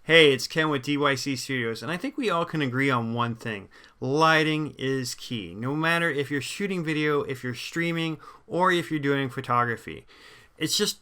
Hey, it's Ken with DYC Studios, and I think we all can agree on one thing. Lighting is key. No matter if you're shooting video, if you're streaming, or if you're doing photography. Let's just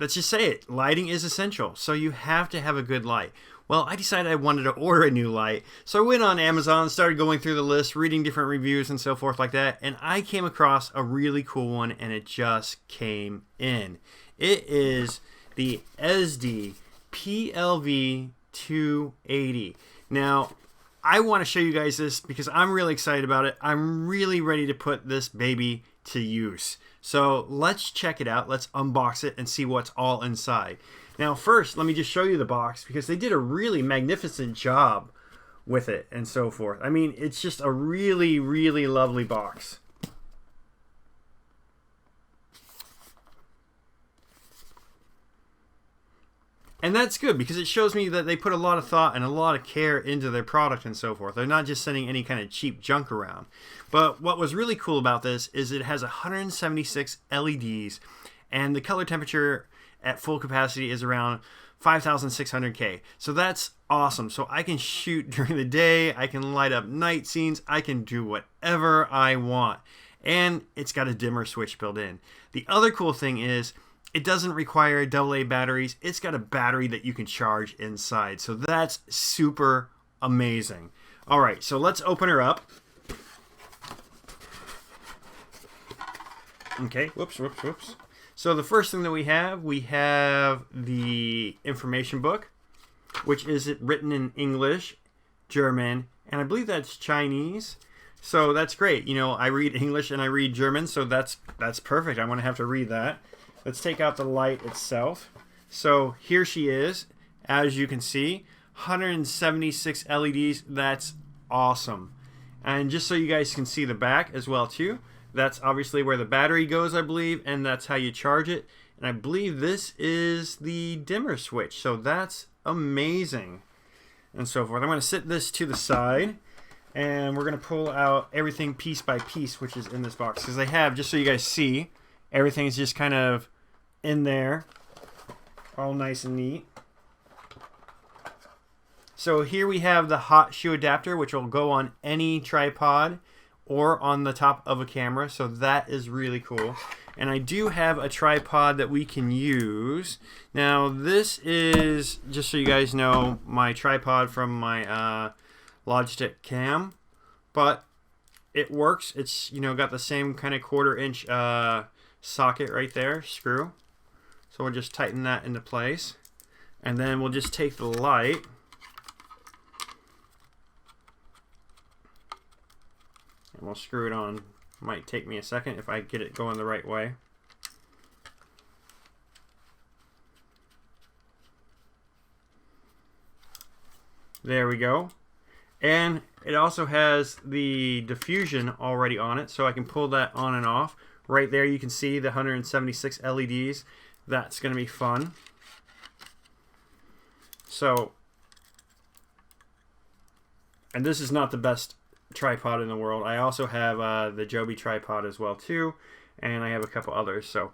say it, lighting is essential, so you have to have a good light. Well, I decided I wanted to order a new light, so I went on Amazon, started going through the list, reading different reviews and so forth like that, and I came across a really cool one, and it just came in. It is the ESDDI PLV-280. Now, I want to show you guys this because I'm really excited about it. I'm really ready to put this baby to use. So let's check it out. Let's unbox it and see what's all inside. Now, first, let me just show you the box because they did a really magnificent job with it and so forth. I mean, it's just a really, really lovely box. And that's good because it shows me that they put a lot of thought and a lot of care into their product and so forth. They're not just sending any kind of cheap junk around. But what was really cool about this is it has 176 LEDs and the color temperature at full capacity is around 5,600K. So that's awesome. So I can shoot during the day, I can light up night scenes, I can do whatever I want. And it's got a dimmer switch built in. The other cool thing is it doesn't require AA batteries. It's got a battery that you can charge inside. So that's super amazing. All right, so let's open her up. Okay, whoops. So the first thing that we have the information book, which is written in English, German, and I believe that's Chinese. So that's great. You know, I read English and I read German, so that's perfect. I want to have to read that. Let's take out the light itself. So here she is. As you can see, 176 LEDs. That's awesome. And just so you guys can see the back as well too, that's obviously where the battery goes, I believe, and that's how you charge it. And I believe this is the dimmer switch. So that's amazing and so forth. I'm going to sit this to the side and we're going to pull out everything piece by piece, which is in this box. Because they have, just so you guys see, everything is just kind of in there, all nice and neat. So here we have the hot shoe adapter, which will go on any tripod or on the top of a camera. So that is really cool. And I do have a tripod that we can use. Now this is, just so you guys know, my tripod from my Logitech cam, but it works. It's, you know, got the same kind of 1/4 inch socket right there, screw. So we'll just tighten that into place. And then we'll just take the light. And we'll screw it on. Might take me a second if I get it going the right way. There we go. And it also has the diffusion already on it, so I can pull that on and off. Right there you can see the 176 LEDs. That's going to be fun. So, and this is not the best tripod in the world. I also have the Joby tripod as well too, and I have a couple others. So,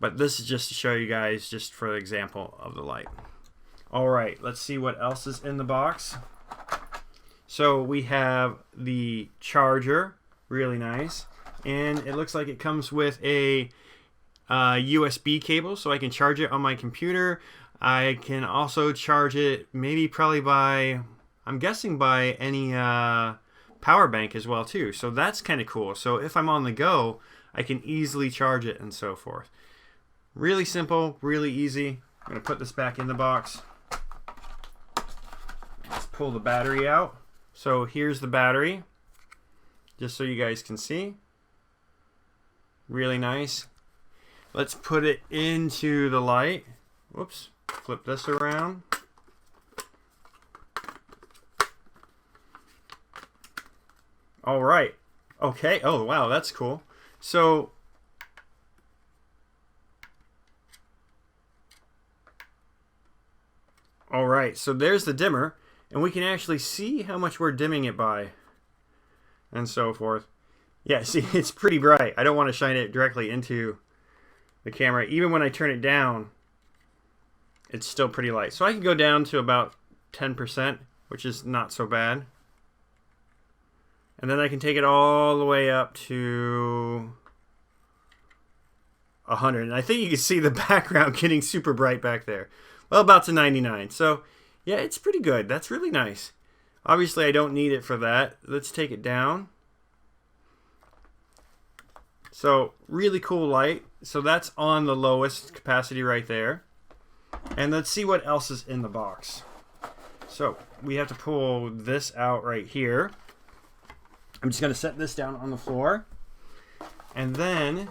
but this is just to show you guys, just for the example of the light. All right, let's see what else is in the box. So we have the charger, really nice, and it looks like it comes with a USB cable, so I can charge it on my computer. I can also charge it probably by, I'm guessing by any power bank as well too. So that's kind of cool. So if I'm on the go, I can easily charge it and so forth. Really simple, really easy. I'm going to put this back in the box. Let's pull the battery out. So here's the battery, just so you guys can see. Really nice. Let's put it into the light. Whoops, flip this around. All right. Okay. Oh, wow, that's cool. So, all right, so there's the dimmer, and we can actually see how much we're dimming it by, and so forth. Yeah, see, it's pretty bright. I don't want to shine it directly into the camera. Even when I turn it down, it's still pretty light. So I can go down to about 10%, which is not so bad. And then I can take it all the way up to 100. And I think you can see the background getting super bright back there. Well, about to 99. So, yeah, it's pretty good. That's really nice. Obviously, I don't need it for that. Let's take it down. So, really cool light. So, that's on the lowest capacity right there. And let's see what else is in the box. So, we have to pull this out right here. I'm just going to set this down on the floor. And then,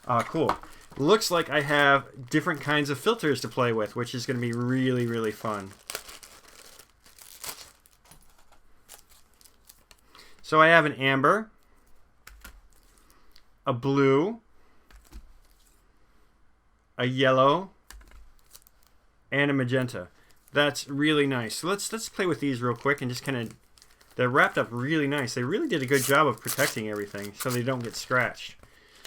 cool. Looks like I have different kinds of filters to play with, which is going to be really, really fun. So I have an amber, a blue, a yellow, and a magenta. That's really nice. So let's play with these real quick and just kind of, they're wrapped up really nice. They really did a good job of protecting everything so they don't get scratched.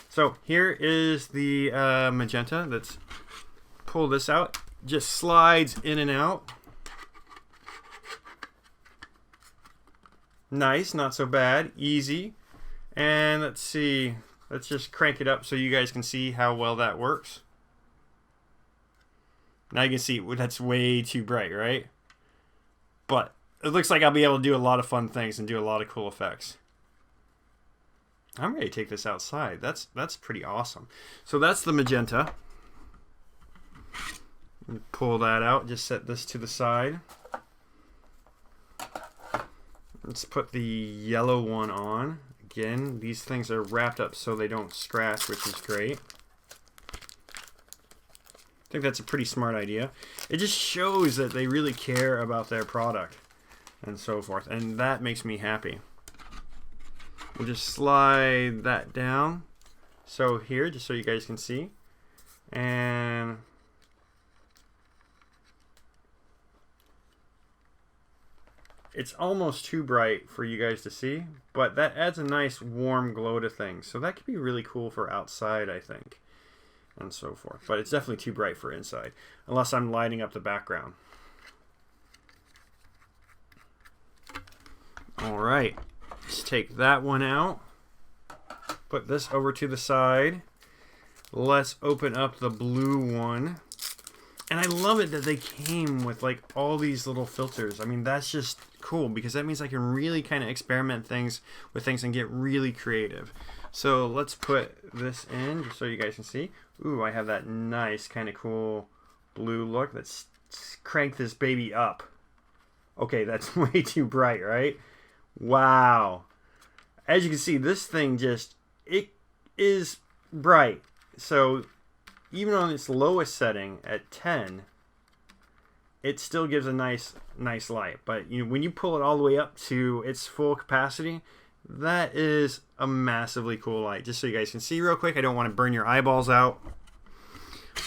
So here is the magenta. Let's pull this out. Just slides in and out. Nice, not so bad, easy. And let's see, let's just crank it up so you guys can see how well that works. Now you can see that's way too bright, right? But it looks like I'll be able to do a lot of fun things and do a lot of cool effects. I'm ready to take this outside. That's pretty awesome. So that's the magenta. Pull that out. Just set this to the side. Let's put the yellow one on. Again, these things are wrapped up so they don't scratch, which is great. I think that's a pretty smart idea. It just shows that they really care about their product and so forth. And that makes me happy. We'll just slide that down. So here, just so you guys can see. And it's almost too bright for you guys to see, but that adds a nice warm glow to things. So that could be really cool for outside, I think, and so forth. But it's definitely too bright for inside, unless I'm lighting up the background. All right. Let's take that one out. Put this over to the side. Let's open up the blue one. And I love it that they came with like all these little filters. I mean, that's just cool because that means I can really kind of experiment with things and get really creative. So let's put this in just so you guys can see. Ooh, I have that nice kind of cool blue look. Let's crank this baby up. Okay, that's way too bright, right? Wow. As you can see, this thing it is bright. So even on its lowest setting at 10, it still gives a nice light. But when you pull it all the way up to its full capacity, that is a massively cool light. Just so you guys can see real quick. I don't want to burn your eyeballs out.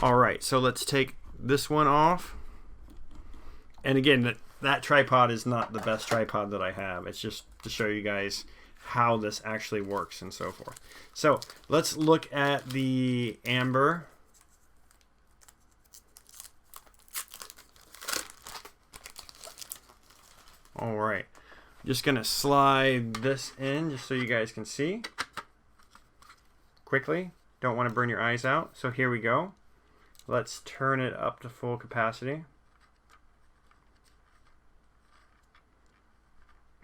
All right, so let's take this one off. And again, that tripod is not the best tripod that I have. It's just to show you guys how this actually works and so forth. So let's look at the amber. All right, just gonna slide this in just so you guys can see quickly. Don't want to burn your eyes out. So here we go. Let's turn it up to full capacity.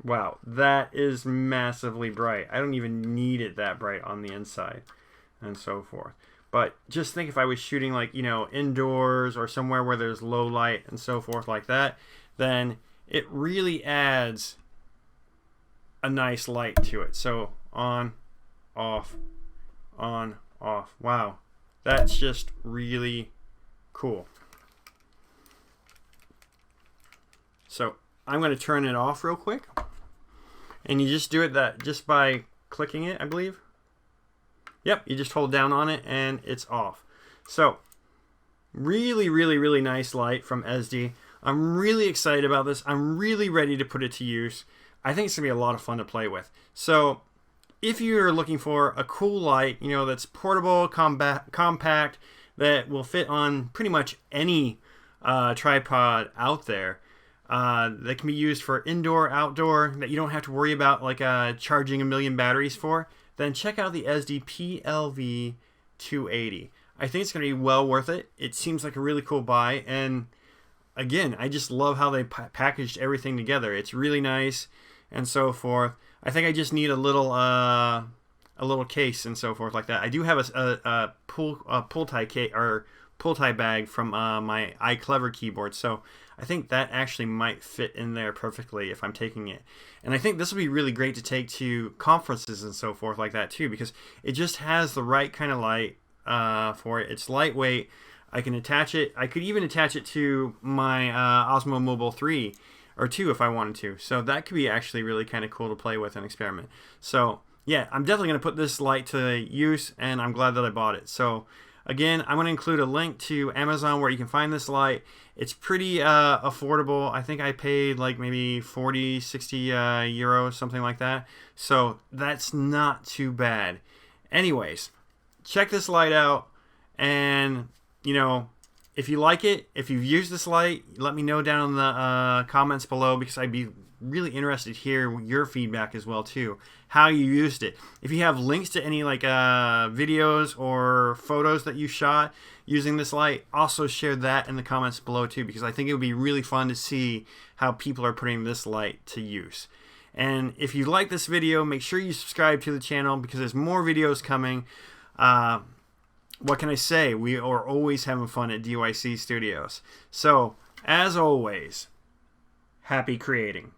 Wow, that is massively bright. I don't even need it that bright on the inside and so forth. But just think if I was shooting like, indoors or somewhere where there's low light and so forth like that, then it really adds a nice light to it. So on, off, on, off. Wow, that's just really cool. So I'm going to turn it off real quick. And you just do it just by clicking it, I believe. Yep, you just hold down on it and it's off. So really, really, really nice light from ESDDI. I'm really excited about this. I'm really ready to put it to use. I think it's going to be a lot of fun to play with. So if you're looking for a cool light, that's portable, compact, that will fit on pretty much any tripod out there that can be used for indoor, outdoor, that you don't have to worry about like charging a million batteries for, then check out the ESDDI PLV-280. I think it's going to be well worth it. It seems like a really cool buy, and again, I just love how they packaged everything together. It's really nice and so forth. I think I just need a little case and so forth like that. I do have a pull tie bag from my iClever keyboard, so I think that actually might fit in there perfectly if I'm taking it. And I think this will be really great to take to conferences and so forth like that too, because it just has the right kind of light for it. It's lightweight. I can attach it. I could even attach it to my Osmo Mobile 3 or 2 if I wanted to. So that could be actually really kind of cool to play with and experiment. So yeah, I'm definitely going to put this light to use, and I'm glad that I bought it. So again, I'm going to include a link to Amazon where you can find this light. It's pretty affordable. I think I paid like maybe 40, 60 euros, something like that. So that's not too bad. Anyways, check this light out, and you know, if you like it, if you've used this light, let me know down in the comments below, because I'd be really interested to hear your feedback as well too, how you used it. If you have links to any like videos or photos that you shot using this light, also share that in the comments below too, because I think it would be really fun to see how people are putting this light to use. And if you like this video, make sure you subscribe to the channel, because there's more videos coming. What can I say? We are always having fun at DYC Studios. So, as always, happy creating.